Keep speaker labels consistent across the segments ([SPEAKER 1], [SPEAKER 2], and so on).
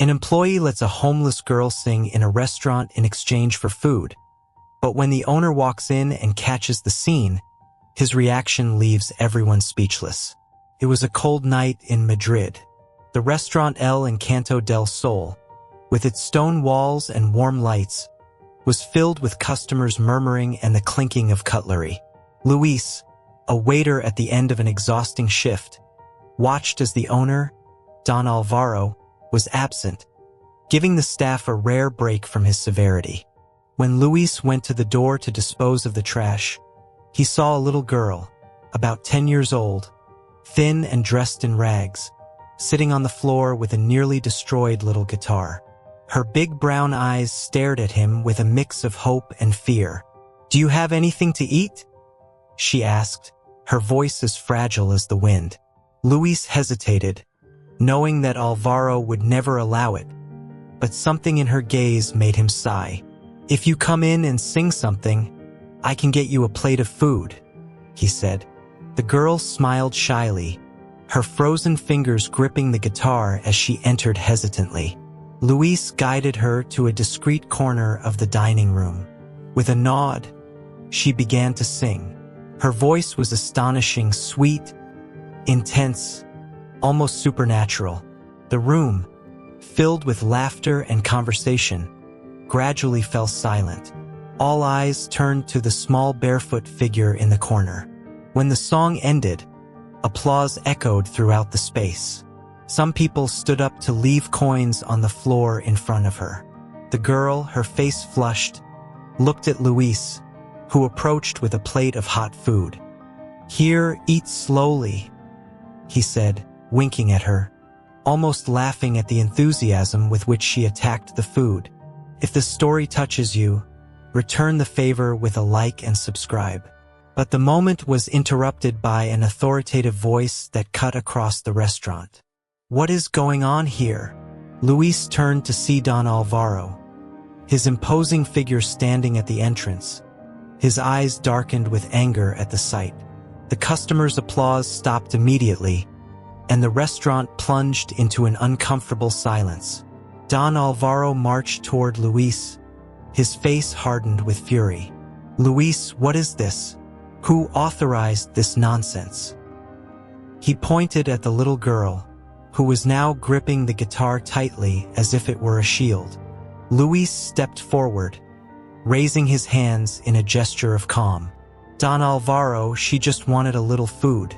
[SPEAKER 1] An employee lets a homeless girl sing in a restaurant in exchange for food. But when the owner walks in and catches the scene, his reaction leaves everyone speechless. It was a cold night in Madrid. The restaurant El Encanto del Sol, with its stone walls and warm lights, was filled with customers murmuring and the clinking of cutlery. Luis, a waiter at the end of an exhausting shift, watched as the owner, Don Alvaro, was absent, giving the staff a rare break from his severity. When Luis went to the door to dispose of the trash, he saw a little girl, about 10 years old, thin and dressed in rags, sitting on the floor with a nearly destroyed little guitar. Her big brown eyes stared at him with a mix of hope and fear. "Do you have anything to eat?" she asked, her voice as fragile as the wind. Luis hesitated, knowing that Alvaro would never allow it, but something in her gaze made him sigh. "If you come in and sing something, I can get you a plate of food," he said. The girl smiled shyly, her frozen fingers gripping the guitar as she entered hesitantly. Luis guided her to a discreet corner of the dining room. With a nod, she began to sing. Her voice was astonishing, sweet, intense, almost supernatural. The room, filled with laughter and conversation, gradually fell silent. All eyes turned to the small barefoot figure in the corner. When the song ended, applause echoed throughout the space. Some people stood up to leave coins on the floor in front of her. The girl, her face flushed, looked at Luis, who approached with a plate of hot food. "Here, eat slowly," he said, winking at her, almost laughing at the enthusiasm with which she attacked the food. "If the story touches you, return the favor with a like and subscribe." But the moment was interrupted by an authoritative voice that cut across the restaurant. "What is going on here?" Luis turned to see Don Alvaro, his imposing figure standing at the entrance. His eyes darkened with anger at the sight. The customers' applause stopped immediately, and the restaurant plunged into an uncomfortable silence. Don Alvaro marched toward Luis, his face hardened with fury. "Luis, what is this? Who authorized this nonsense?" He pointed at the little girl, who was now gripping the guitar tightly as if it were a shield. Luis stepped forward, raising his hands in a gesture of calm. "Don Alvaro, she just wanted a little food.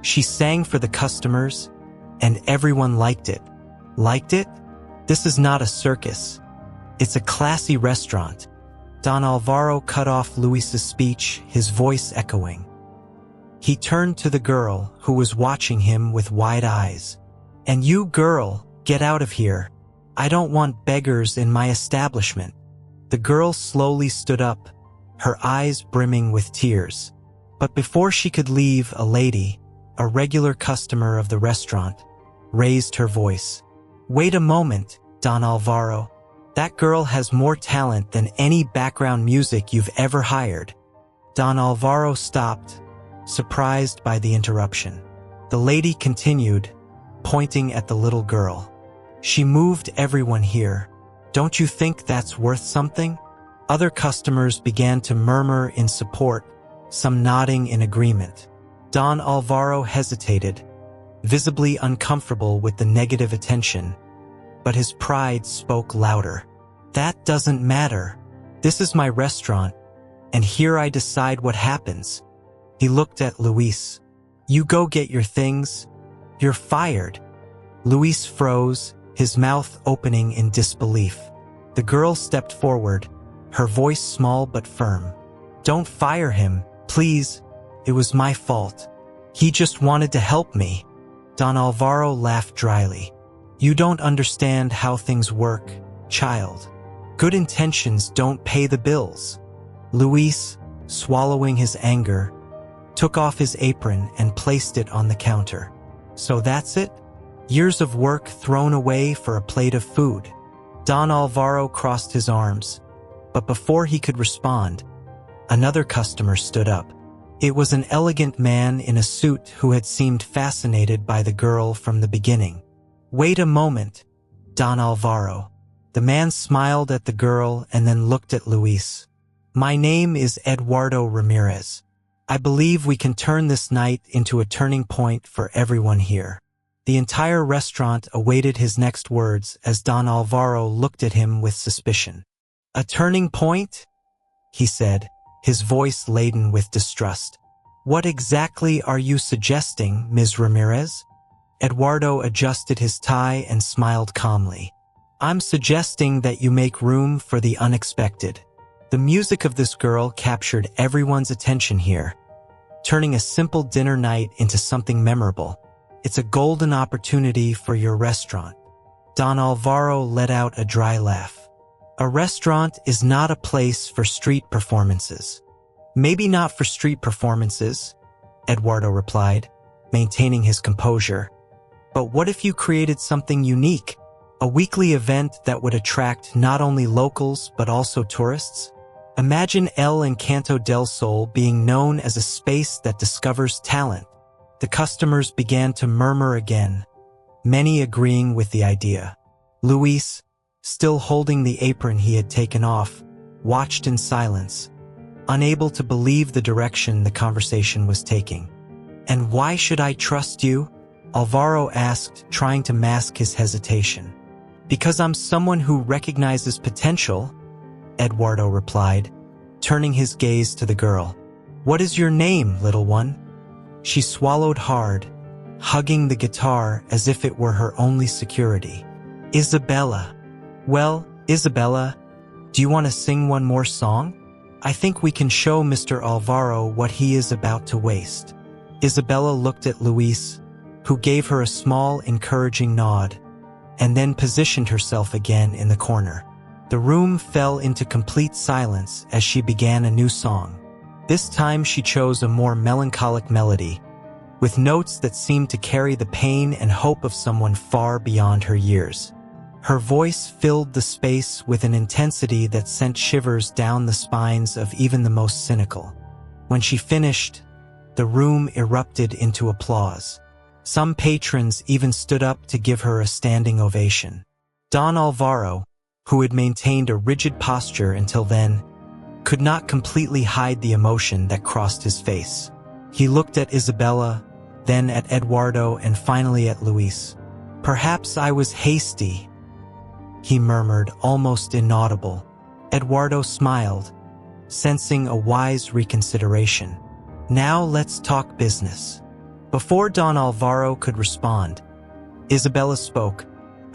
[SPEAKER 1] She sang for the customers, and everyone liked it." "Liked it? This is not a circus. It's a classy restaurant." Don Alvaro cut off Luis's speech, his voice echoing. He turned to the girl, who was watching him with wide eyes. "And you, girl, get out of here. I don't want beggars in my establishment." The girl slowly stood up, her eyes brimming with tears. But before she could leave, a lady, a regular customer of the restaurant, raised her voice. "Wait a moment, Don Alvaro. That girl has more talent than any background music you've ever hired." Don Alvaro stopped, surprised by the interruption. The lady continued, pointing at the little girl. "She moved everyone here. Don't you think that's worth something?" Other customers began to murmur in support, some nodding in agreement. Don Alvaro hesitated, visibly uncomfortable with the negative attention, but his pride spoke louder. "That doesn't matter. This is my restaurant, and here I decide what happens." He looked at Luis. "You go get your things. You're fired." Luis froze, his mouth opening in disbelief. The girl stepped forward, her voice small but firm. "Don't fire him, please. It was my fault. He just wanted to help me." Don Alvaro laughed dryly. "You don't understand how things work, child. Good intentions don't pay the bills." Luis, swallowing his anger, took off his apron and placed it on the counter. "So that's it? Years of work thrown away for a plate of food." Don Alvaro crossed his arms, but before he could respond, another customer stood up. It was an elegant man in a suit who had seemed fascinated by the girl from the beginning. "Wait a moment," Don Alvaro. The man smiled at the girl and then looked at Luis. My name is Eduardo Ramirez. I believe we can turn this night into a turning point for everyone here. The entire restaurant awaited his next words as Don Alvaro looked at him with suspicion. A turning point? He said, his voice laden with distrust. What exactly are you suggesting, Ms. Ramirez? Eduardo adjusted his tie and smiled calmly. I'm suggesting that you make room for the unexpected. The music of this girl captured everyone's attention here, turning a simple dinner night into something memorable. It's a golden opportunity for your restaurant. Don Alvaro let out a dry laugh. A restaurant is not a place for street performances. Maybe not for street performances, Eduardo replied, maintaining his composure. But what if you created something unique? A weekly event that would attract not only locals but also tourists? Imagine El Encanto del Sol being known as a space that discovers talent. The customers began to murmur again, many agreeing with the idea. Luis, still holding the apron he had taken off, watched in silence, unable to believe the direction the conversation was taking. And why should I trust you? Alvaro asked, trying to mask his hesitation. Because I'm someone who recognizes potential, Eduardo replied, turning his gaze to the girl. What is your name, little one? She swallowed hard, hugging the guitar as if it were her only security. Isabella. Well, Isabella, do you want to sing one more song? I think we can show Mr. Alvaro what he is about to waste. Isabella looked at Luis, who gave her a small, encouraging nod, and then positioned herself again in the corner. The room fell into complete silence as she began a new song. This time she chose a more melancholic melody, with notes that seemed to carry the pain and hope of someone far beyond her years. Her voice filled the space with an intensity that sent shivers down the spines of even the most cynical. When she finished, the room erupted into applause. Some patrons even stood up to give her a standing ovation. Don Alvaro, who had maintained a rigid posture until then, could not completely hide the emotion that crossed his face. He looked at Isabella, then at Eduardo, and finally at Luis. Perhaps I was hasty, he murmured, almost inaudible. Eduardo smiled, sensing a wise reconsideration. Now let's talk business. Before Don Alvaro could respond, Isabella spoke,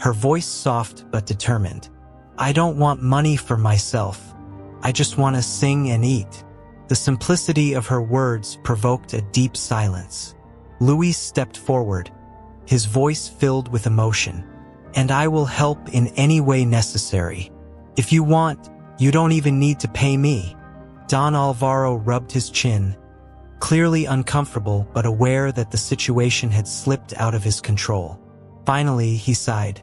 [SPEAKER 1] her voice soft but determined. I don't want money for myself. I just want to sing and eat. The simplicity of her words provoked a deep silence. Luis stepped forward, his voice filled with emotion. And I will help in any way necessary. If you want, you don't even need to pay me. Don Alvaro rubbed his chin, clearly uncomfortable but aware that the situation had slipped out of his control. Finally, he sighed.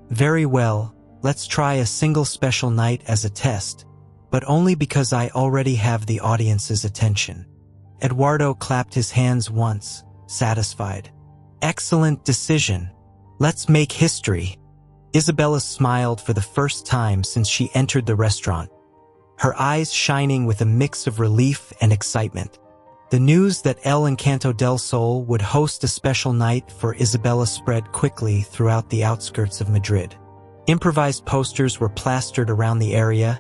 [SPEAKER 1] Very well, let's try a single special night as a test, but only because I already have the audience's attention. Eduardo clapped his hands once, satisfied. Excellent decision. Let's make history. Isabella smiled for the first time since she entered the restaurant, her eyes shining with a mix of relief and excitement. The news that El Encanto del Sol would host a special night for Isabella spread quickly throughout the outskirts of Madrid. Improvised posters were plastered around the area,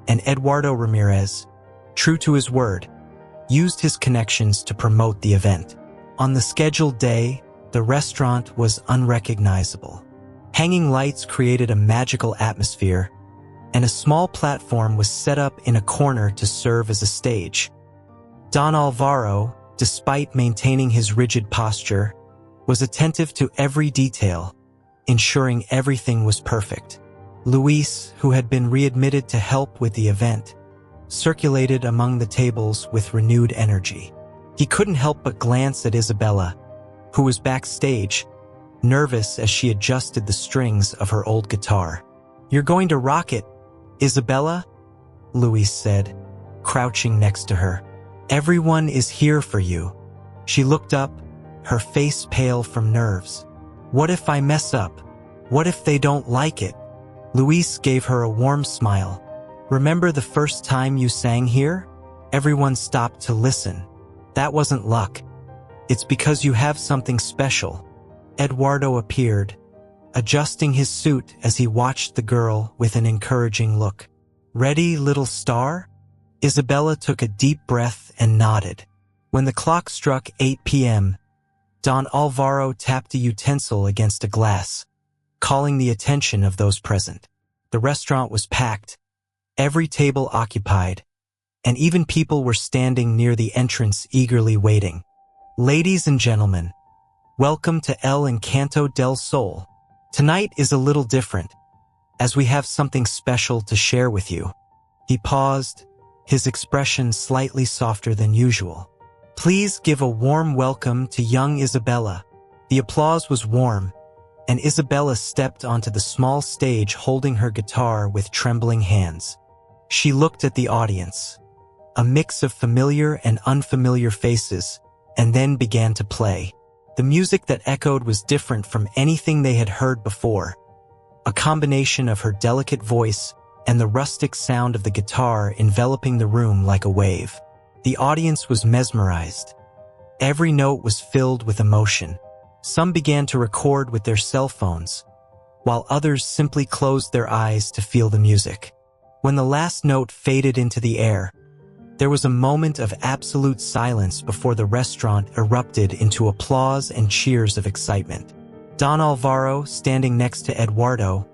[SPEAKER 1] and Eduardo Ramirez, true to his word, used his connections to promote the event. On the scheduled day, the restaurant was unrecognizable. Hanging lights created a magical atmosphere, and a small platform was set up in a corner to serve as a stage. Don Alvaro, despite maintaining his rigid posture, was attentive to every detail, ensuring everything was perfect. Luis, who had been readmitted to help with the event, circulated among the tables with renewed energy. He couldn't help but glance at Isabella, who was backstage, nervous as she adjusted the strings of her old guitar. You're going to rock it, Isabella? Luis said, crouching next to her. Everyone is here for you. She looked up, her face pale from nerves. What if I mess up? What if they don't like it? Luis gave her a warm smile. Remember the first time you sang here? Everyone stopped to listen. That wasn't luck. It's because you have something special. Eduardo appeared, adjusting his suit as he watched the girl with an encouraging look. Ready, little star? Isabella took a deep breath and nodded. When the clock struck 8 p.m., Don Alvaro tapped a utensil against a glass, calling the attention of those present. The restaurant was packed, every table occupied, and even people were standing near the entrance eagerly waiting. Ladies and gentlemen, welcome to El Encanto del Sol. Tonight is a little different, as we have something special to share with you. He paused, his expression slightly softer than usual. Please give a warm welcome to young Isabella. The applause was warm, and Isabella stepped onto the small stage holding her guitar with trembling hands. She looked at the audience, a mix of familiar and unfamiliar faces, and then began to play. The music that echoed was different from anything they had heard before, a combination of her delicate voice and the rustic sound of the guitar enveloping the room like a wave. The audience was mesmerized. Every note was filled with emotion. Some began to record with their cell phones, while others simply closed their eyes to feel the music. When the last note faded into the air, there was a moment of absolute silence before the restaurant erupted into applause and cheers of excitement. Don Alvaro, standing next to Eduardo,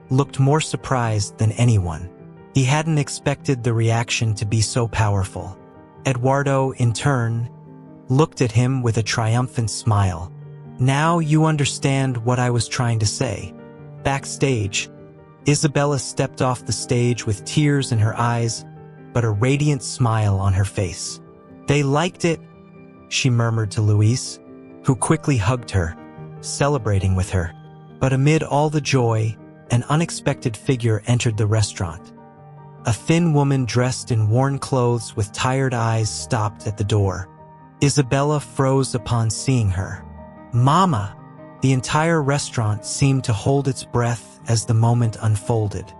[SPEAKER 1] looked more surprised than anyone. He hadn't expected the reaction to be so powerful. Eduardo, in turn, looked at him with a triumphant smile. Now you understand what I was trying to say. Backstage, Isabella stepped off the stage with tears in her eyes, but a radiant smile on her face. They liked it, she murmured to Luis, who quickly hugged her, celebrating with her. But amid all the joy, an unexpected figure entered the restaurant. A thin woman dressed in worn clothes with tired eyes stopped at the door. Isabella froze upon seeing her. Mama! The entire restaurant seemed to hold its breath as the moment unfolded.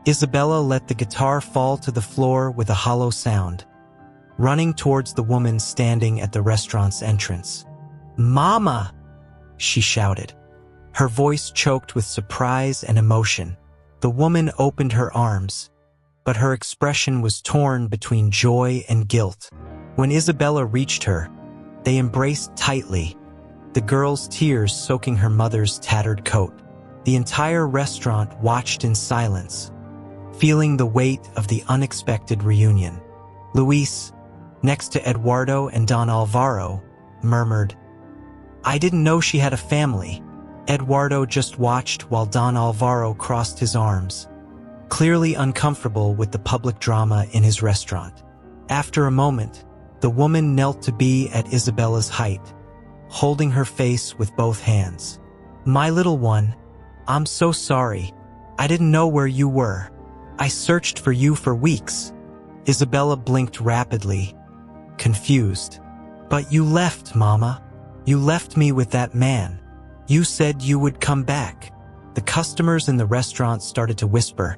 [SPEAKER 1] Isabella let the guitar fall to the floor with a hollow sound, running towards the woman standing at the restaurant's entrance. Mama! She shouted, her voice choked with surprise and emotion. The woman opened her arms, but her expression was torn between joy and guilt. When Isabella reached her, they embraced tightly, the girl's tears soaking her mother's tattered coat. The entire restaurant watched in silence, feeling the weight of the unexpected reunion. Luis, next to Eduardo and Don Alvaro, murmured, I didn't know she had a family. Eduardo just watched while Don Alvaro crossed his arms, clearly uncomfortable with the public drama in his restaurant. After a moment, the woman knelt to be at Isabella's height, holding her face with both hands. My little one, I'm so sorry. I didn't know where you were. I searched for you for weeks. Isabella blinked rapidly, confused. But you left, Mama. You left me with that man. You said you would come back. The customers in the restaurant started to whisper,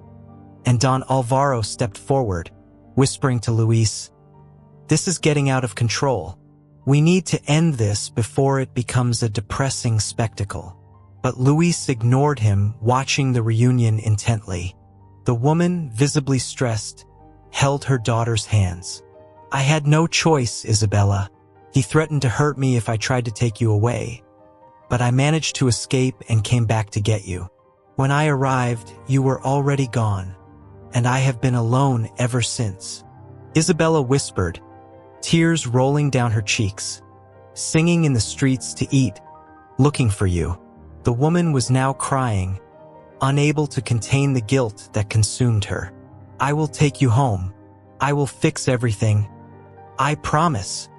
[SPEAKER 1] and Don Alvaro stepped forward, whispering to Luis, This is getting out of control. We need to end this before it becomes a depressing spectacle. But Luis ignored him, watching the reunion intently. The woman, visibly stressed, held her daughter's hands. I had no choice, Isabella. He threatened to hurt me if I tried to take you away. But I managed to escape and came back to get you. When I arrived, you were already gone, and I have been alone ever since. Isabella whispered, tears rolling down her cheeks, singing in the streets to eat, looking for you. The woman was now crying, unable to contain the guilt that consumed her. I will take you home. I will fix everything. I promise.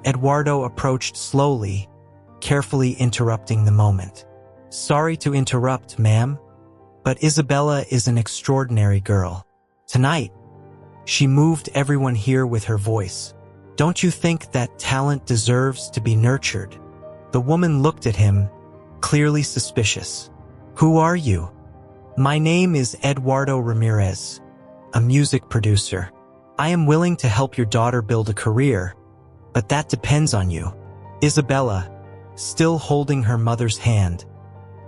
[SPEAKER 1] Eduardo approached slowly, carefully interrupting the moment. Sorry to interrupt, ma'am, but Isabella is an extraordinary girl. Tonight, she moved everyone here with her voice. Don't you think that talent deserves to be nurtured? The woman looked at him, clearly suspicious. "Who are you?" "My name is Eduardo Ramirez, a music producer. I am willing to help your daughter build a career, but that depends on you." Isabella, still holding her mother's hand,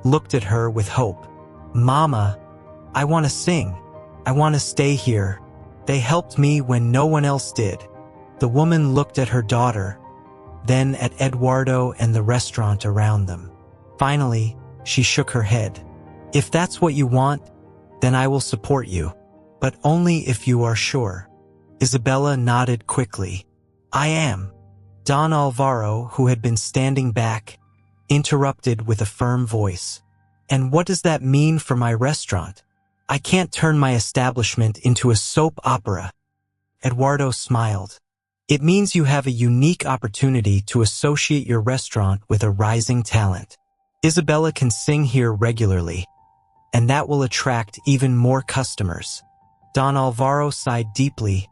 [SPEAKER 1] looked at her with hope. "Mama, I want to sing. I want to stay here. They helped me when no one else did." The woman looked at her daughter, then at Eduardo and the restaurant around them. Finally, she shook her head. "If that's what you want, then I will support you, but only if you are sure." Isabella nodded quickly. "I am." Don Alvaro, who had been standing back, interrupted with a firm voice. "And what does that mean for my restaurant? I can't turn my establishment into a soap opera." Eduardo smiled. "It means you have a unique opportunity to associate your restaurant with a rising talent. Isabella can sing here regularly, and that will attract even more customers." Don Alvaro sighed deeply,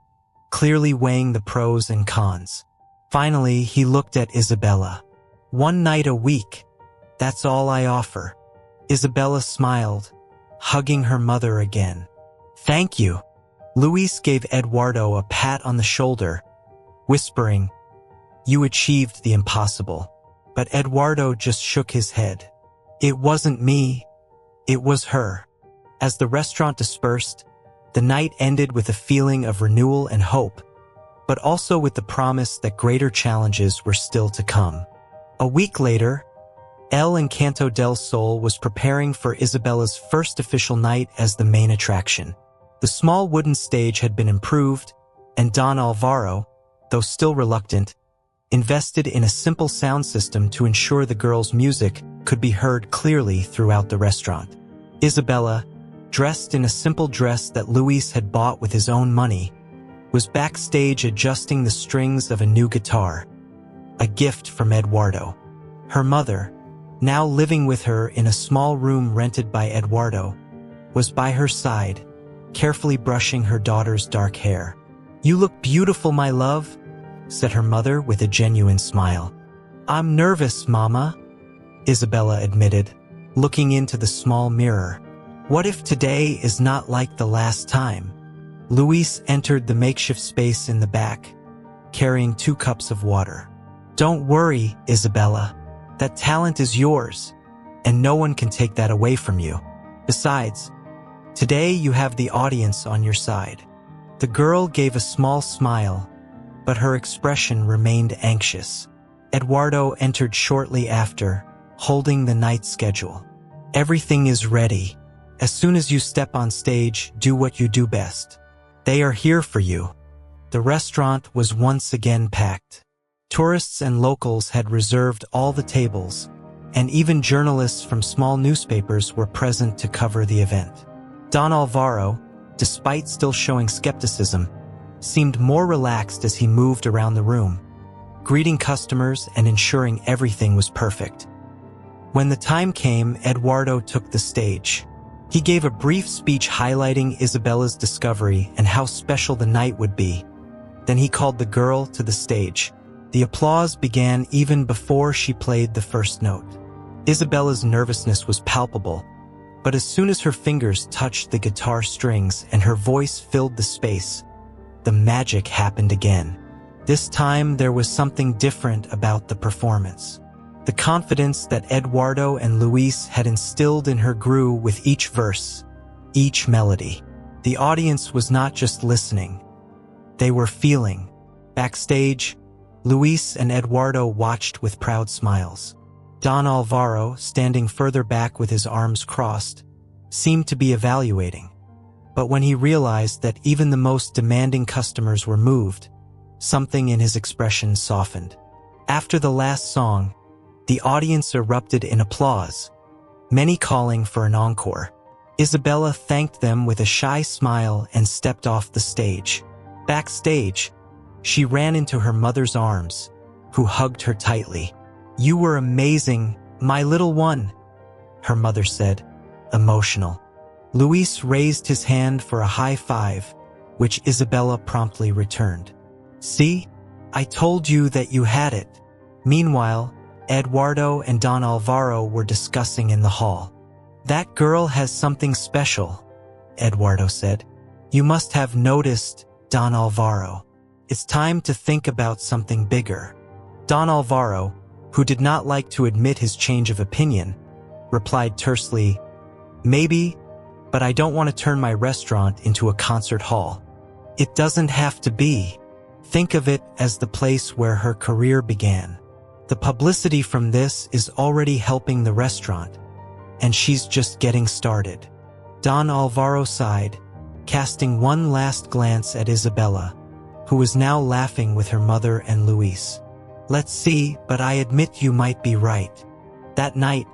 [SPEAKER 1] clearly weighing the pros and cons. Finally, he looked at Isabella. "One night a week. That's all I offer." Isabella smiled, hugging her mother again. "Thank you." Luis gave Eduardo a pat on the shoulder, whispering, "You achieved the impossible." But Eduardo just shook his head. "It wasn't me. It was her." As the restaurant dispersed, the night ended with a feeling of renewal and hope, but also with the promise that greater challenges were still to come. A week later, El Encanto del Sol was preparing for Isabella's first official night as the main attraction. The small wooden stage had been improved, and Don Alvaro, though still reluctant, invested in a simple sound system to ensure the girls' music could be heard clearly throughout the restaurant. Isabella, dressed in a simple dress that Luis had bought with his own money, was backstage adjusting the strings of a new guitar, a gift from Eduardo. Her mother, now living with her in a small room rented by Eduardo, was by her side, carefully brushing her daughter's dark hair. "You look beautiful, my love," said her mother with a genuine smile. "I'm nervous, Mama," Isabella admitted, looking into the small mirror. "What if today is not like the last time?" Luis entered the makeshift space in the back, carrying 2 cups of water. "Don't worry, Isabella. That talent is yours, and no one can take that away from you. Besides, today you have the audience on your side." The girl gave a small smile, but her expression remained anxious. Eduardo entered shortly after, holding the night schedule. "Everything is ready. As soon as you step on stage, do what you do best. They are here for you." The restaurant was once again packed. Tourists and locals had reserved all the tables, and even journalists from small newspapers were present to cover the event. Don Alvaro, despite still showing skepticism, seemed more relaxed as he moved around the room, greeting customers and ensuring everything was perfect. When the time came, Eduardo took the stage. He gave a brief speech highlighting Isabella's discovery and how special the night would be. Then he called the girl to the stage. The applause began even before she played the first note. Isabella's nervousness was palpable, but as soon as her fingers touched the guitar strings and her voice filled the space, the magic happened again. This time there was something different about the performance. The confidence that Eduardo and Luis had instilled in her grew with each verse, each melody. The audience was not just listening. They were feeling. Backstage, Luis and Eduardo watched with proud smiles. Don Alvaro, standing further back with his arms crossed, seemed to be evaluating. But when he realized that even the most demanding customers were moved, something in his expression softened. After the last song, the audience erupted in applause, many calling for an encore. Isabella thanked them with a shy smile and stepped off the stage. Backstage, she ran into her mother's arms, who hugged her tightly. "You were amazing, my little one," her mother said, emotional. Luis raised his hand for a high five, which Isabella promptly returned. "See? I told you that you had it." Meanwhile, Eduardo and Don Alvaro were discussing in the hall. "That girl has something special," Eduardo said. "You must have noticed, Don Alvaro. It's time to think about something bigger." Don Alvaro, who did not like to admit his change of opinion, replied tersely, "Maybe, but I don't want to turn my restaurant into a concert hall." "It doesn't have to be. Think of it as the place where her career began. The publicity from this is already helping the restaurant, and she's just getting started." Don Alvaro sighed, casting one last glance at Isabella, who was now laughing with her mother and Luis. "Let's see, but I admit you might be right." That night,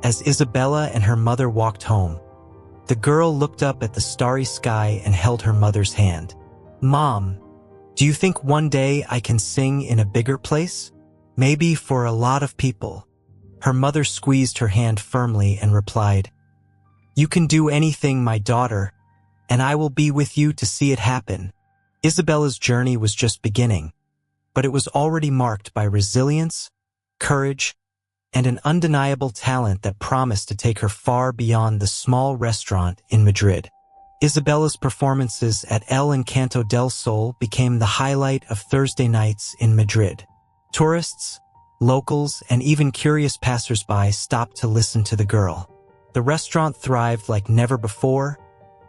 [SPEAKER 1] as Isabella and her mother walked home, the girl looked up at the starry sky and held her mother's hand. "Mom, do you think one day I can sing in a bigger place? Maybe for a lot of people." Her mother squeezed her hand firmly and replied, "You can do anything, my daughter, and I will be with you to see it happen." Isabella's journey was just beginning, but it was already marked by resilience, courage, and an undeniable talent that promised to take her far beyond the small restaurant in Madrid. Isabella's performances at El Encanto del Sol became the highlight of Thursday nights in Madrid. Tourists, locals, and even curious passers-by stopped to listen to the girl. The restaurant thrived like never before,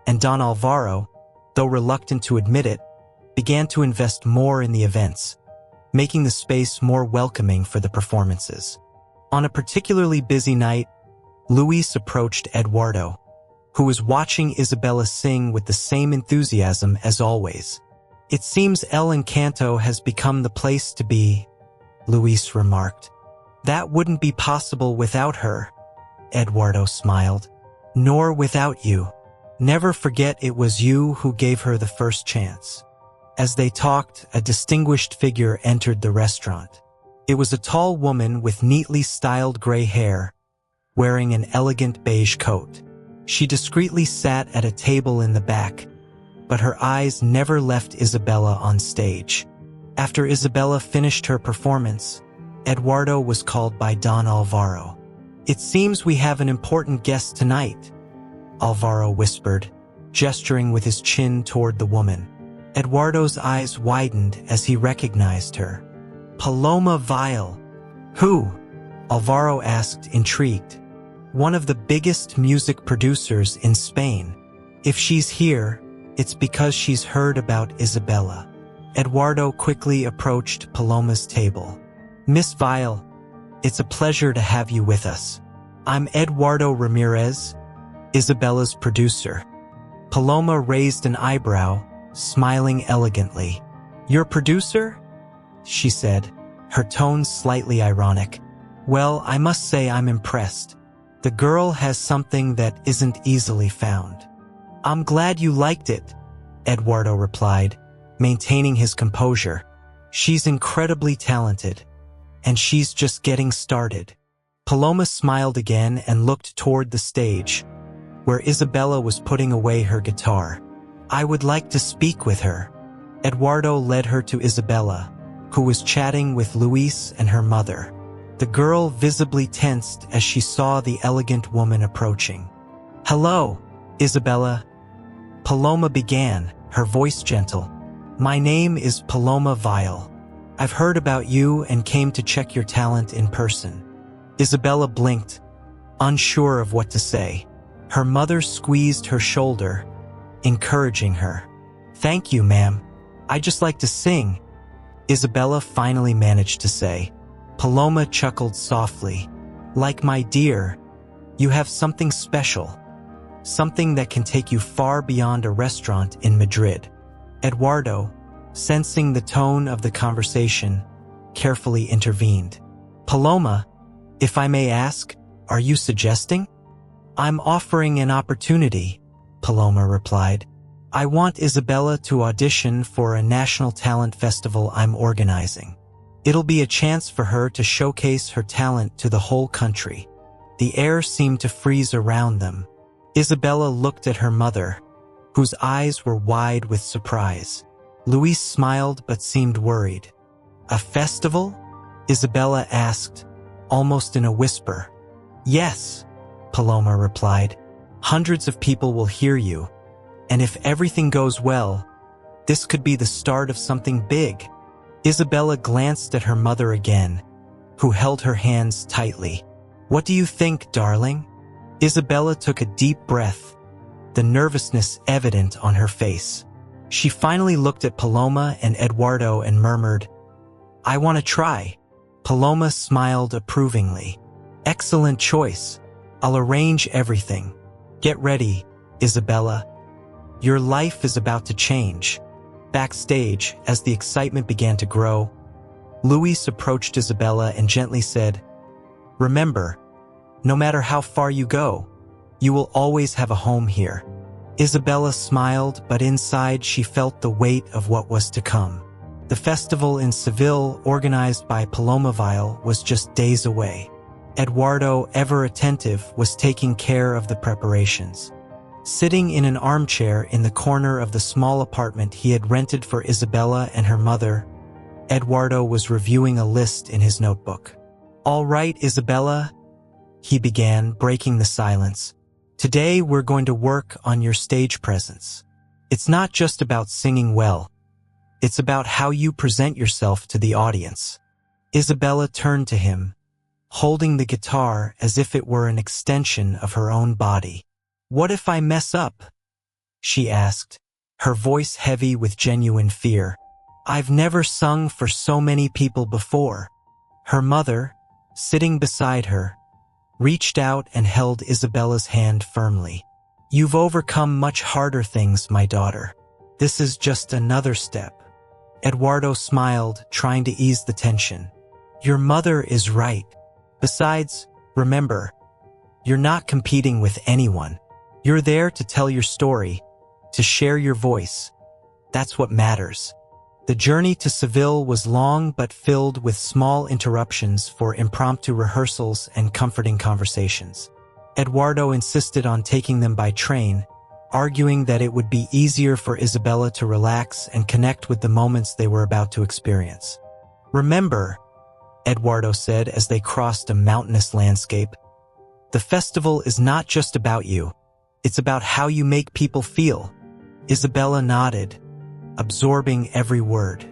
[SPEAKER 1] and Don Alvaro, though reluctant to admit it, began to invest more in the events, making the space more welcoming for the performances. On a particularly busy night, Luis approached Eduardo, who was watching Isabella sing with the same enthusiasm as always. "It seems El Encanto has become the place to be," Luis remarked. "That wouldn't be possible without her," Eduardo smiled. "Nor without you. Never forget it was you who gave her the first chance." As they talked, a distinguished figure entered the restaurant. It was a tall woman with neatly styled gray hair, wearing an elegant beige coat. She discreetly sat at a table in the back, but her eyes never left Isabella on stage. After Isabella finished her performance, Eduardo was called by Don Alvaro. "It seems we have an important guest tonight," Alvaro whispered, gesturing with his chin toward the woman. Eduardo's eyes widened as he recognized her. "Paloma Vile." "Who?" Alvaro asked, intrigued. "One of the biggest music producers in Spain. If she's here, it's because she's heard about Isabella." Eduardo quickly approached Paloma's table. "Miss Vile, it's a pleasure to have you with us. I'm Eduardo Ramirez, Isabella's producer." Paloma raised an eyebrow, smiling elegantly. "Your producer?" she said, her tone slightly ironic. "Well, I must say I'm impressed. The girl has something that isn't easily found." "I'm glad you liked it," Eduardo replied, maintaining his composure. "She's incredibly talented, and she's just getting started." Paloma smiled again and looked toward the stage, where Isabella was putting away her guitar. "I would like to speak with her." Eduardo led her to Isabella, who was chatting with Luis and her mother. The girl visibly tensed as she saw the elegant woman approaching. "Hello, Isabella," Paloma began, her voice gentle. "My name is Paloma Vile. I've heard about you and came to check your talent in person." Isabella blinked, unsure of what to say. Her mother squeezed her shoulder, encouraging her. "Thank you, ma'am. I just like to sing," Isabella finally managed to say. Paloma chuckled softly. "Like my dear, you have something special. Something that can take you far beyond a restaurant in Madrid." Eduardo, sensing the tone of the conversation, carefully intervened. "Paloma, if I may ask, are you suggesting?" "I'm offering an opportunity," Paloma replied. "I want Isabella to audition for a national talent festival I'm organizing. It'll be a chance for her to showcase her talent to the whole country." The air seemed to freeze around them. Isabella looked at her mother, whose eyes were wide with surprise. Luis smiled but seemed worried. "A festival?" Isabella asked, almost in a whisper. "Yes," Paloma replied. "Hundreds of people will hear you, and if everything goes well, this could be the start of something big." Isabella glanced at her mother again, who held her hands tightly. "What do you think, darling?" Isabella took a deep breath, the nervousness evident on her face. She finally looked at Paloma and Eduardo and murmured, "I want to try." Paloma smiled approvingly. "Excellent choice. I'll arrange everything. Get ready, Isabella. Your life is about to change." Backstage, as the excitement began to grow, Luis approached Isabella and gently said, "Remember, no matter how far you go, you will always have a home here." Isabella smiled, but inside she felt the weight of what was to come. The festival in Seville, organized by Paloma Vile, was just days away. Eduardo, ever attentive, was taking care of the preparations. Sitting in an armchair in the corner of the small apartment he had rented for Isabella and her mother, Eduardo was reviewing a list in his notebook. "All right, Isabella," he began, breaking the silence. "Today we're going to work on your stage presence. It's not just about singing well. It's about how you present yourself to the audience." Isabella turned to him, holding the guitar as if it were an extension of her own body. "What if I mess up?" she asked, her voice heavy with genuine fear. "I've never sung for so many people before." Her mother, sitting beside her, reached out and held Isabella's hand firmly. "You've overcome much harder things, my daughter. This is just another step." Eduardo smiled, trying to ease the tension. "Your mother is right. Besides, remember, you're not competing with anyone. You're there to tell your story, to share your voice. That's what matters." The journey to Seville was long but filled with small interruptions for impromptu rehearsals and comforting conversations. Eduardo insisted on taking them by train, arguing that it would be easier for Isabella to relax and connect with the moments they were about to experience. "Remember," Eduardo said as they crossed a mountainous landscape, "the festival is not just about you. It's about how you make people feel." Isabella nodded, absorbing every word.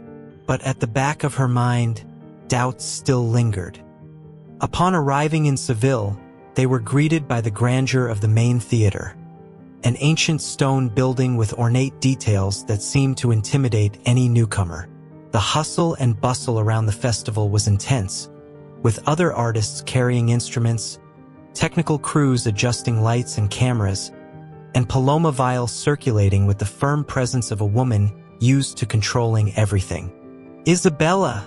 [SPEAKER 1] But at the back of her mind, doubts still lingered. Upon arriving in Seville, they were greeted by the grandeur of the main theater, an ancient stone building with ornate details that seemed to intimidate any newcomer. The hustle and bustle around the festival was intense, with other artists carrying instruments, technical crews adjusting lights and cameras, and Paloma Vile circulating with the firm presence of a woman used to controlling everything. "Isabella!"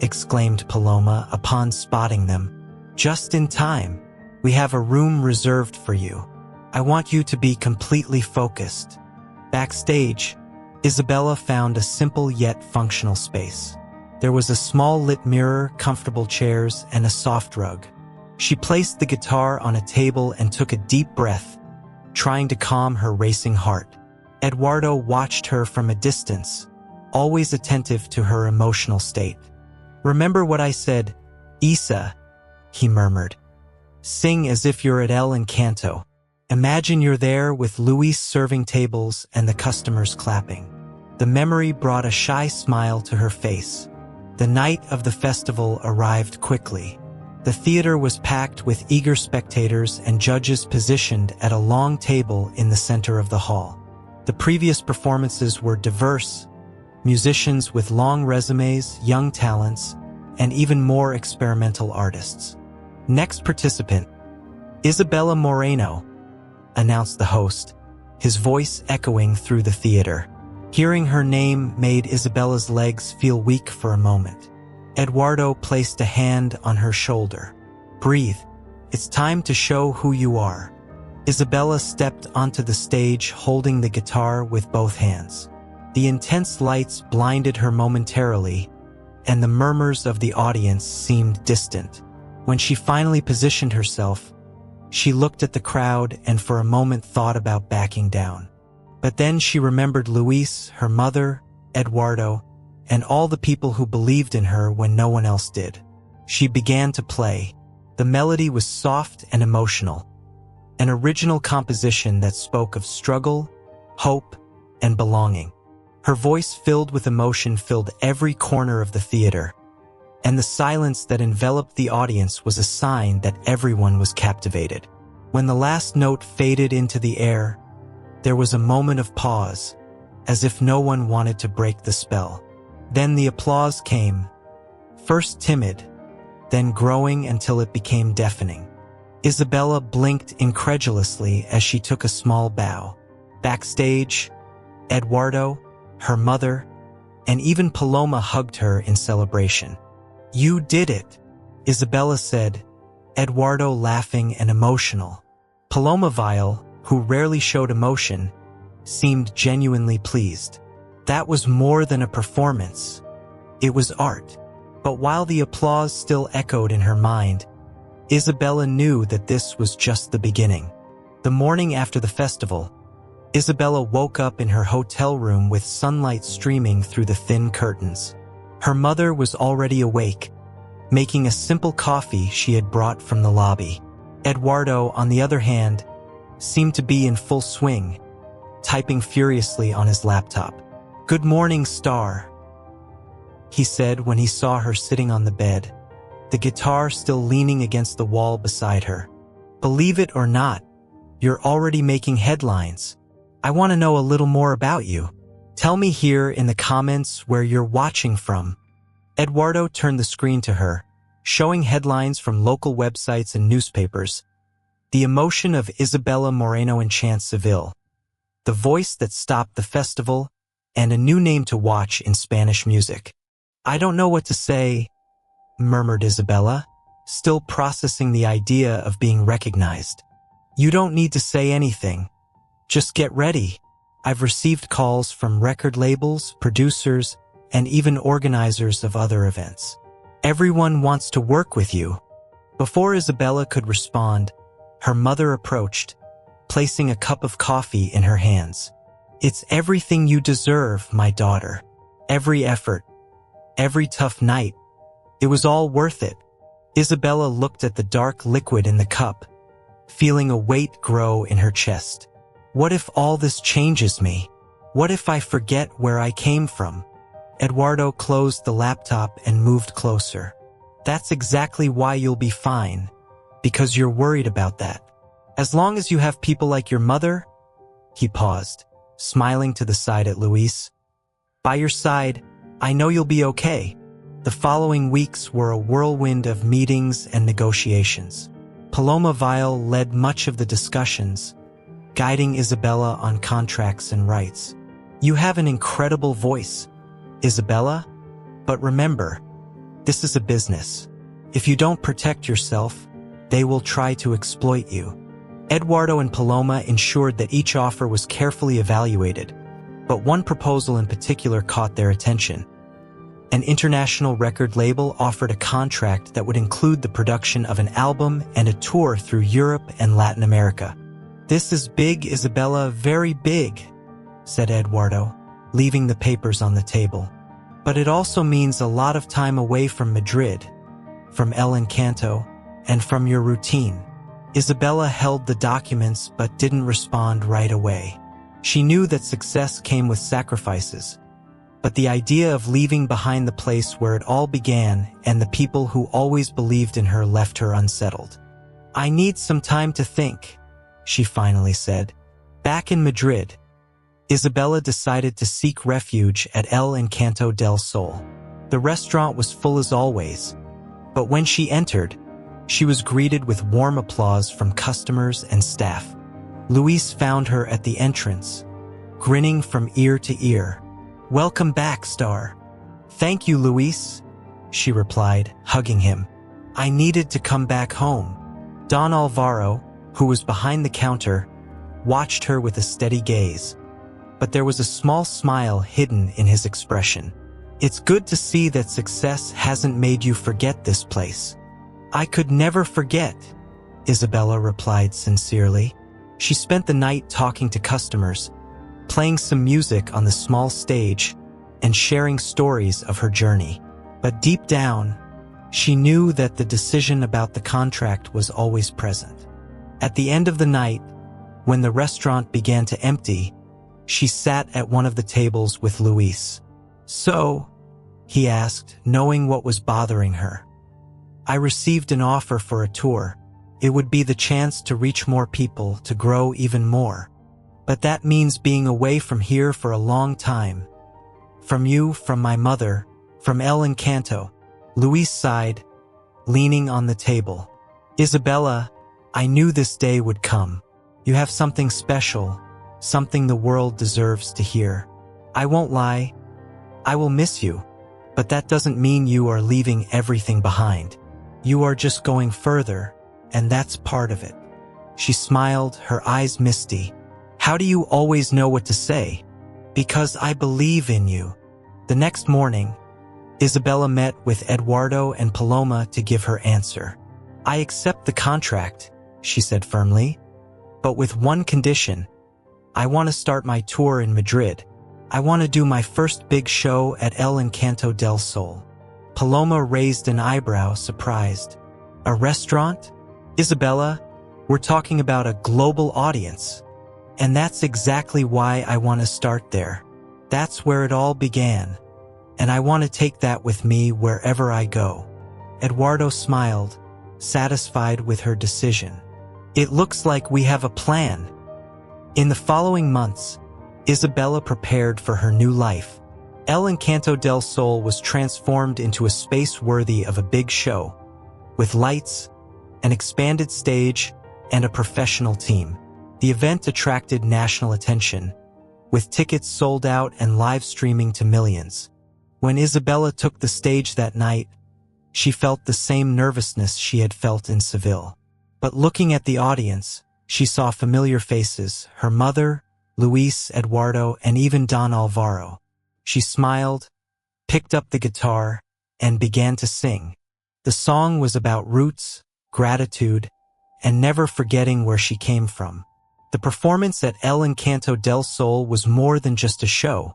[SPEAKER 1] exclaimed Paloma upon spotting them. "Just in time. We have a room reserved for you. I want you to be completely focused." Backstage, Isabella found a simple yet functional space. There was a small lit mirror, comfortable chairs, and a soft rug. She placed the guitar on a table and took a deep breath, trying to calm her racing heart. Eduardo watched her from a distance, always attentive to her emotional state. "Remember what I said, Isa," he murmured. "Sing as if you're at El Encanto. Imagine you're there with Luis serving tables and the customers clapping." The memory brought a shy smile to her face. The night of the festival arrived quickly. The theater was packed with eager spectators and judges positioned at a long table in the center of the hall. The previous performances were diverse, musicians with long resumes, young talents, and even more experimental artists. "Next participant, Isabella Moreno," announced the host, his voice echoing through the theater. Hearing her name made Isabella's legs feel weak for a moment. Eduardo placed a hand on her shoulder. "Breathe. It's time to show who you are." Isabella stepped onto the stage holding the guitar with both hands. The intense lights blinded her momentarily, and the murmurs of the audience seemed distant. When she finally positioned herself, she looked at the crowd and for a moment thought about backing down. But then she remembered Luis, her mother, Eduardo, and all the people who believed in her when no one else did. She began to play. The melody was soft and emotional, an original composition that spoke of struggle, hope, and belonging. Her voice filled with emotion filled every corner of the theater, and the silence that enveloped the audience was a sign that everyone was captivated. When the last note faded into the air, there was a moment of pause, as if no one wanted to break the spell. Then the applause came, first timid, then growing until it became deafening. Isabella blinked incredulously as she took a small bow. Backstage, Eduardo, her mother, and even Paloma hugged her in celebration. "You did it," Isabella said, Eduardo laughing and emotional. Paloma Vile, who rarely showed emotion, seemed genuinely pleased. That was more than a performance. It was art. But while the applause still echoed in her mind, Isabella knew that this was just the beginning. The morning after the festival, Isabella woke up in her hotel room with sunlight streaming through the thin curtains. Her mother was already awake, making a simple coffee she had brought from the lobby. Eduardo, on the other hand, seemed to be in full swing, typing furiously on his laptop. "Good morning, Star," he said when he saw her sitting on the bed, the guitar still leaning against the wall beside her. "Believe it or not, you're already making headlines. I want to know a little more about you. Tell me here in the comments where you're watching from." Eduardo turned the screen to her, showing headlines from local websites and newspapers. The emotion of Isabella Moreno enchants Seville, the voice that stopped the festival, and a new name to watch in Spanish music. "I don't know what to say," murmured Isabella, still processing the idea of being recognized. "You don't need to say anything. Just get ready. I've received calls from record labels, producers, and even organizers of other events. Everyone wants to work with you." Before Isabella could respond, her mother approached, placing a cup of coffee in her hands. "It's everything you deserve, my daughter. Every effort, every tough night. It was all worth it." Isabella looked at the dark liquid in the cup, feeling a weight grow in her chest. What if all this changes me? What if I forget where I came from? Eduardo closed the laptop and moved closer. That's exactly why you'll be fine, because you're worried about that. As long as you have people like your mother, he paused, smiling to the side at Luis. By your side, I know you'll be okay. The following weeks were a whirlwind of meetings and negotiations. Paloma Vile led much of the discussions, guiding Isabella on contracts and rights. You have an incredible voice, Isabella, but remember, this is a business. If you don't protect yourself, they will try to exploit you. Eduardo and Paloma ensured that each offer was carefully evaluated, but one proposal in particular caught their attention. An international record label offered a contract that would include the production of an album and a tour through Europe and Latin America. This is big, Isabella, very big, said Eduardo, leaving the papers on the table. But it also means a lot of time away from Madrid, from El Encanto, and from your routine. Isabella held the documents but didn't respond right away. She knew that success came with sacrifices, but the idea of leaving behind the place where it all began and the people who always believed in her left her unsettled. I need some time to think, she finally said. Back in Madrid, Isabella decided to seek refuge at El Encanto del Sol. The restaurant was full as always, but when she entered, she was greeted with warm applause from customers and staff. Luis found her at the entrance, grinning from ear to ear. Welcome back, Star. Thank you, Luis, she replied, hugging him. I needed to come back home. Don Alvaro, who was behind the counter, watched her with a steady gaze, but there was a small smile hidden in his expression. It's good to see that success hasn't made you forget this place. I could never forget, Isabella replied sincerely. She spent the night talking to customers, playing some music on the small stage, and sharing stories of her journey. But deep down, she knew that the decision about the contract was always present. At the end of the night, when the restaurant began to empty, she sat at one of the tables with Luis. "So," he asked, knowing what was bothering her. "I received an offer for a tour. It would be the chance to reach more people, to grow even more. But that means being away from here for a long time. From you, from my mother, from El Encanto." Luis sighed, leaning on the table. "Isabella, I knew this day would come. You have something special, something the world deserves to hear. I won't lie, I will miss you, but that doesn't mean you are leaving everything behind. You are just going further, and that's part of it." She smiled, her eyes misty. "How do you always know what to say?" "Because I believe in you." The next morning, Isabella met with Eduardo and Paloma to give her answer. "I accept the contract," she said firmly, "but with one condition. I want to start my tour in Madrid. I want to do my first big show at El Encanto del Sol." Paloma raised an eyebrow, surprised. "A restaurant? Isabella, we're talking about a global audience. And that's exactly why I want to start there. That's where it all began. And I want to take that with me wherever I go." Eduardo smiled, satisfied with her decision. "It looks like we have a plan." In the following months, Isabella prepared for her new life. El Encanto del Sol was transformed into a space worthy of a big show, with lights, an expanded stage, and a professional team. The event attracted national attention, with tickets sold out and live streaming to millions. When Isabella took the stage that night, she felt the same nervousness she had felt in Seville. But looking at the audience, she saw familiar faces: her mother, Luis, Eduardo, and even Don Alvaro. She smiled, picked up the guitar, and began to sing. The song was about roots, gratitude, and never forgetting where she came from. The performance at El Encanto del Sol was more than just a show.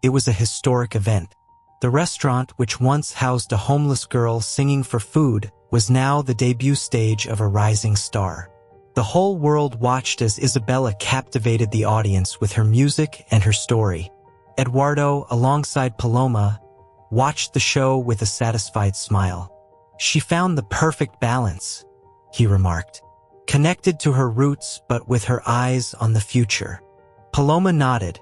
[SPEAKER 1] It was a historic event. The restaurant, which once housed a homeless girl singing for food, was now the debut stage of a rising star. The whole world watched as Isabella captivated the audience with her music and her story. Eduardo, alongside Paloma, watched the show with a satisfied smile. "She found the perfect balance," he remarked. "Connected to her roots but with her eyes on the future." Paloma nodded,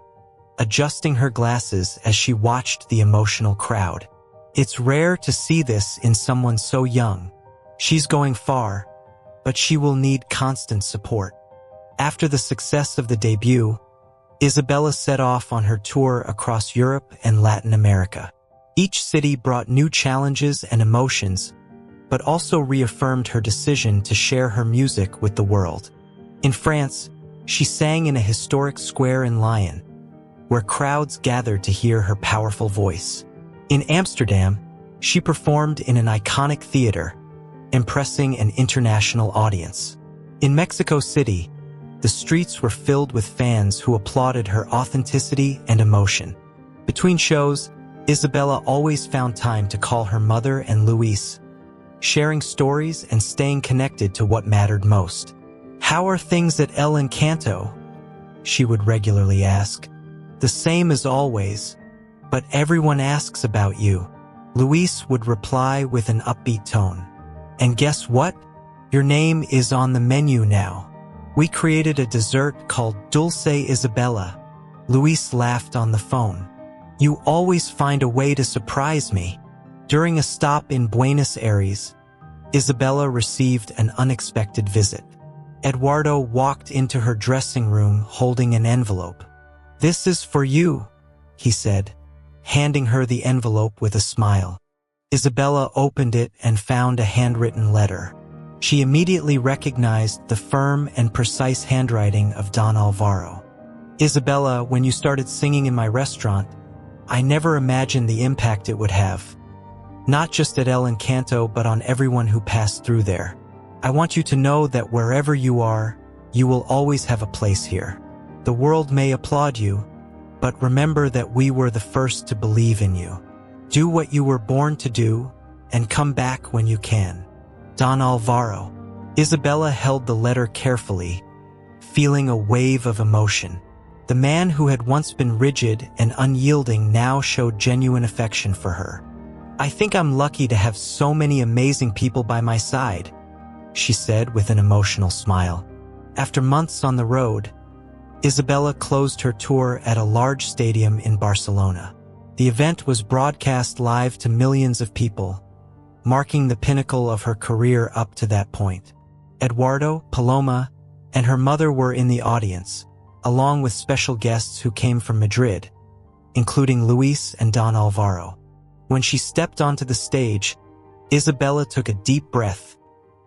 [SPEAKER 1] adjusting her glasses as she watched the emotional crowd. "It's rare to see this in someone so young. She's going far, but she will need constant support." After the success of the debut, Isabella set off on her tour across Europe and Latin America. Each city brought new challenges and emotions, but also reaffirmed her decision to share her music with the world. In France, she sang in a historic square in Lyon, where crowds gathered to hear her powerful voice. In Amsterdam, she performed in an iconic theater, impressing an international audience. In Mexico City, the streets were filled with fans who applauded her authenticity and emotion. Between shows, Isabella always found time to call her mother and Luis, sharing stories and staying connected to what mattered most. "How are things at El Encanto?" she would regularly ask. "The same as always, but everyone asks about you," Luis would reply with an upbeat tone. "And guess what? Your name is on the menu now. We created a dessert called Dulce Isabella." Luis laughed on the phone. "You always find a way to surprise me." During a stop in Buenos Aires, Isabella received an unexpected visit. Eduardo walked into her dressing room holding an envelope. "This is for you," he said, handing her the envelope with a smile. Isabella opened it and found a handwritten letter. She immediately recognized the firm and precise handwriting of Don Alvaro. "Isabella, when you started singing in my restaurant, I never imagined the impact it would have. Not just at El Encanto, but on everyone who passed through there. I want you to know that wherever you are, you will always have a place here. The world may applaud you, but remember that we were the first to believe in you. Do what you were born to do, and come back when you can. Don Alvaro." Isabella held the letter carefully, feeling a wave of emotion. The man who had once been rigid and unyielding now showed genuine affection for her. "I think I'm lucky to have so many amazing people by my side," she said with an emotional smile. After months on the road, Isabella closed her tour at a large stadium in Barcelona. The event was broadcast live to millions of people, marking the pinnacle of her career up to that point. Eduardo, Paloma, and her mother were in the audience, along with special guests who came from Madrid, including Luis and Don Alvaro. When she stepped onto the stage, Isabella took a deep breath,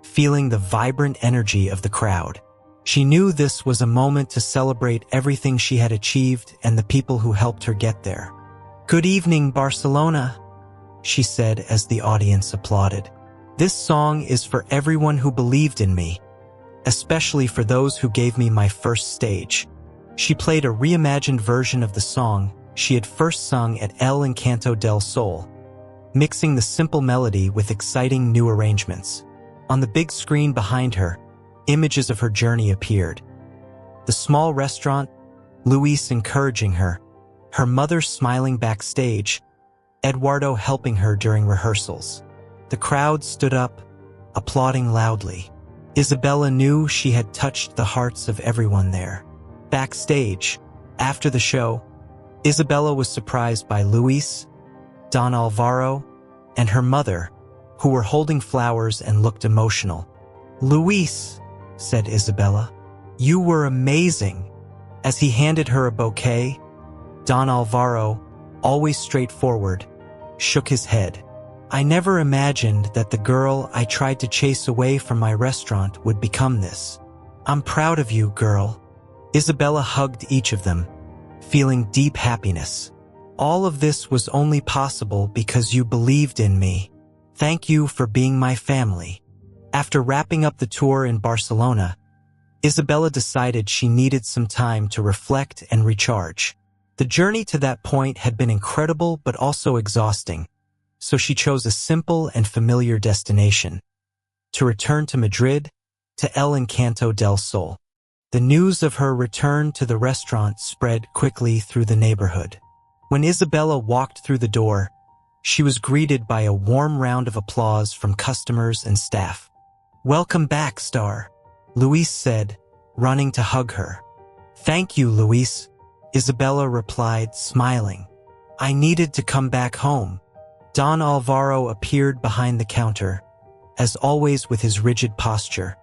[SPEAKER 1] feeling the vibrant energy of the crowd. She knew this was a moment to celebrate everything she had achieved and the people who helped her get there. "Good evening, Barcelona," she said as the audience applauded. "This song is for everyone who believed in me, especially for those who gave me my first stage." She played a reimagined version of the song she had first sung at El Encanto del Sol, mixing the simple melody with exciting new arrangements. On the big screen behind her, images of her journey appeared. The small restaurant, Luis encouraging her, her mother smiling backstage, Eduardo helping her during rehearsals. The crowd stood up, applauding loudly. Isabella knew she had touched the hearts of everyone there. Backstage, after the show, Isabella was surprised by Luis, Don Alvaro, and her mother, who were holding flowers and looked emotional. "Luis," said Isabella, "you were amazing." As he handed her a bouquet, Don Alvaro, always straightforward, shook his head. "I never imagined that the girl I tried to chase away from my restaurant would become this. I'm proud of you, girl." Isabella hugged each of them, feeling deep happiness. "All of this was only possible because you believed in me. Thank you for being my family." After wrapping up the tour in Barcelona, Isabella decided she needed some time to reflect and recharge. The journey to that point had been incredible but also exhausting, so she chose a simple and familiar destination: to return to Madrid, to El Encanto del Sol. The news of her return to the restaurant spread quickly through the neighborhood. When Isabella walked through the door, she was greeted by a warm round of applause from customers and staff. "Welcome back, star," Luis said, running to hug her. "Thank you, Luis," Isabella replied, smiling. "I needed to come back home." Don Alvaro appeared behind the counter, as always with his rigid posture,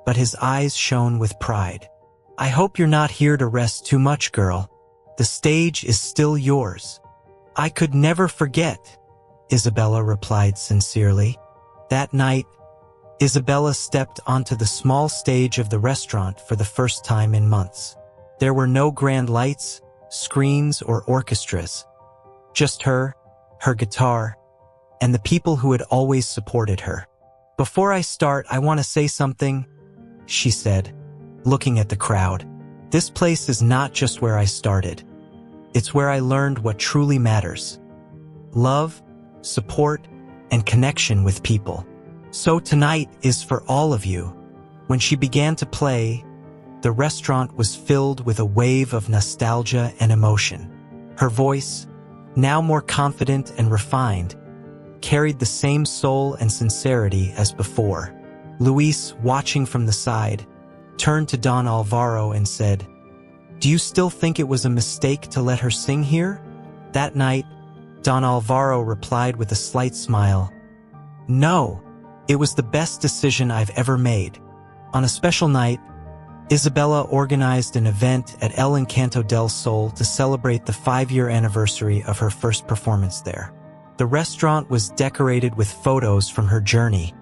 [SPEAKER 1] but his eyes shone with pride. "I hope you're not here to rest too much, girl. The stage is still yours." "I could never forget," Isabella replied sincerely. That night, Isabella stepped onto the small stage of the restaurant for the first time in months. There were no grand lights, screens, or orchestras. Just her guitar, and the people who had always supported her. "Before I start, I want to say something," she said, looking at the crowd. "This place is not just where I started. It's where I learned what truly matters: love, support, and connection with people. So tonight is for all of you." When she began to play, the restaurant was filled with a wave of nostalgia and emotion. Her voice, now more confident and refined, carried the same soul and sincerity as before. Luis, watching from the side, turned to Don Alvaro and said, "Do you still think it was a mistake to let her sing here?" That night, Don Alvaro replied with a slight smile, "No, it was the best decision I've ever made." On a special night, Isabella organized an event at El Encanto del Sol to celebrate the 5-year anniversary of her first performance there. The restaurant was decorated with photos from her journey,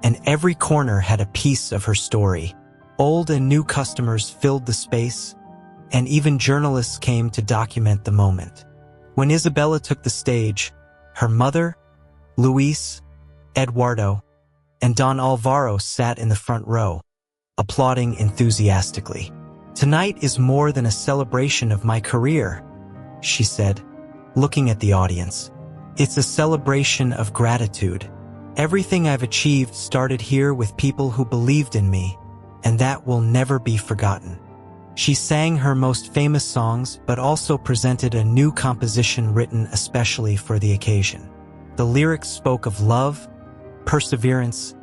[SPEAKER 1] and every corner had a piece of her story. Old and new customers filled the space, and even journalists came to document the moment. When Isabella took the stage, her mother, Luis, Eduardo, and Don Alvaro sat in the front row, applauding enthusiastically. "Tonight is more than a celebration of my career," she said, looking at the audience. "It's a celebration of gratitude. Everything I've achieved started here with people who believed in me, and that will never be forgotten. She sang her most famous songs, but also presented a new composition written especially for the occasion. The lyrics spoke of love, perseverance,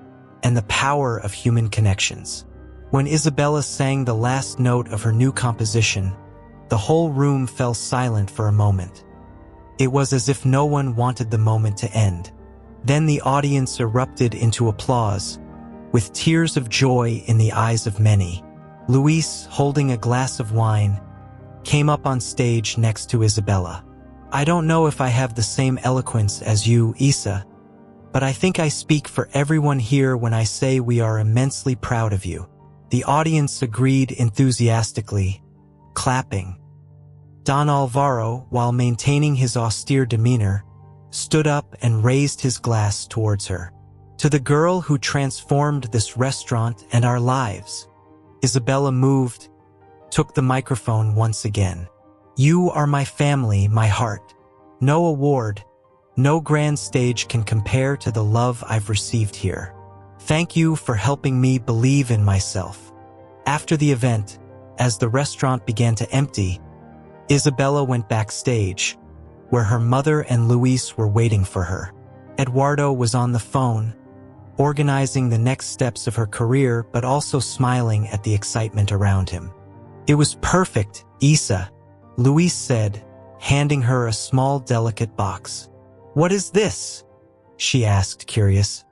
[SPEAKER 1] and the power of human connections. When Isabella sang the last note of her new composition, the whole room fell silent for a moment. It was as if no one wanted the moment to end. Then the audience erupted into applause, with tears of joy in the eyes of many. Luis, holding a glass of wine, came up on stage next to Isabella. "I don't know if I have the same eloquence as you, Isa, but I think I speak for everyone here when I say we are immensely proud of you." The audience agreed enthusiastically, clapping. Don Alvaro, while maintaining his austere demeanor, stood up and raised his glass towards her. "To the girl who transformed this restaurant and our lives." Isabella moved, took the microphone once again. "You are my family, my heart. No award, no grand stage can compare to the love I've received here. Thank you for helping me believe in myself." After the event, as the restaurant began to empty, Isabella went backstage, where her mother and Luis were waiting for her. Eduardo was on the phone, organizing the next steps of her career but also smiling at the excitement around him. "It was perfect, Isa," Luis said, handing her a small delicate box. "What is this?" she asked, curious.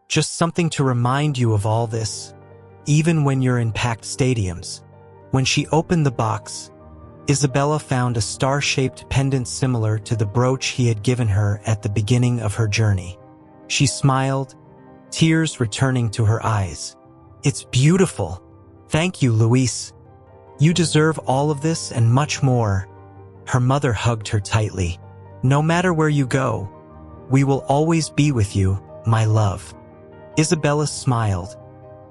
[SPEAKER 1] "Just something to remind you of all this, even when you're in packed stadiums." When she opened the box, Isabella found a star-shaped pendant similar to the brooch he had given her at the beginning of her journey. She smiled, tears returning to her eyes. "It's beautiful. Thank you, Luis. You deserve all of this and much more." Her mother hugged her tightly. "No matter where you go, we will always be with you, my love." Isabella smiled,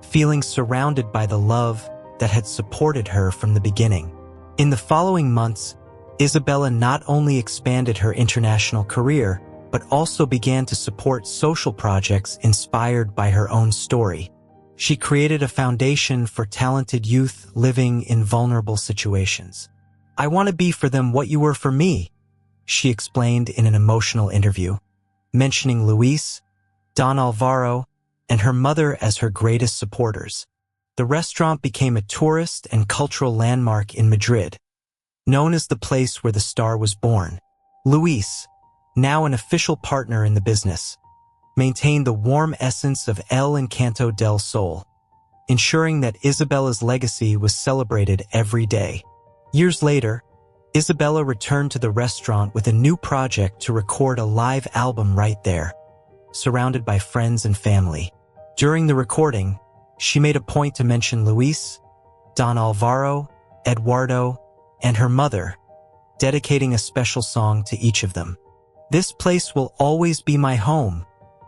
[SPEAKER 1] feeling surrounded by the love that had supported her from the beginning. In the following months, Isabella not only expanded her international career, but also began to support social projects inspired by her own story. She created a foundation for talented youth living in vulnerable situations. "I want to be for them what you were for me," she explained in an emotional interview, mentioning Luis, Don Alvaro, and her mother as her greatest supporters. The restaurant became a tourist and cultural landmark in Madrid, known as the place where the star was born. Luis, now an official partner in the business, maintained the warm essence of El Encanto del Sol, ensuring that Isabella's legacy was celebrated every day. Years later, Isabella returned to the restaurant with a new project to record a live album right there, surrounded by friends and family. During the recording, she made a point to mention Luis, Don Alvaro, Eduardo, and her mother, dedicating a special song to each of them. "This place will always be my home,"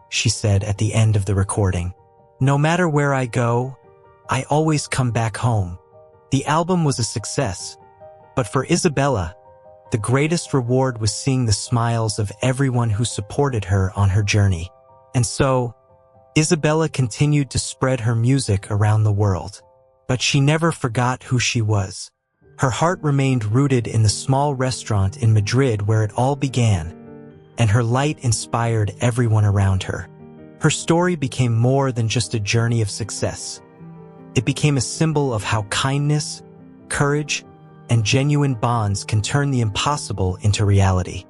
[SPEAKER 1] she said at the end of the recording. "No matter where I go, I always come back home." The album was a success, but for Isabella, the greatest reward was seeing the smiles of everyone who supported her on her journey. And so, Isabella continued to spread her music around the world. But she never forgot who she was. Her heart remained rooted in the small restaurant in Madrid where it all began, and her light inspired everyone around her. Her story became more than just a journey of success. It became a symbol of how kindness, courage, and genuine bonds can turn the impossible into reality.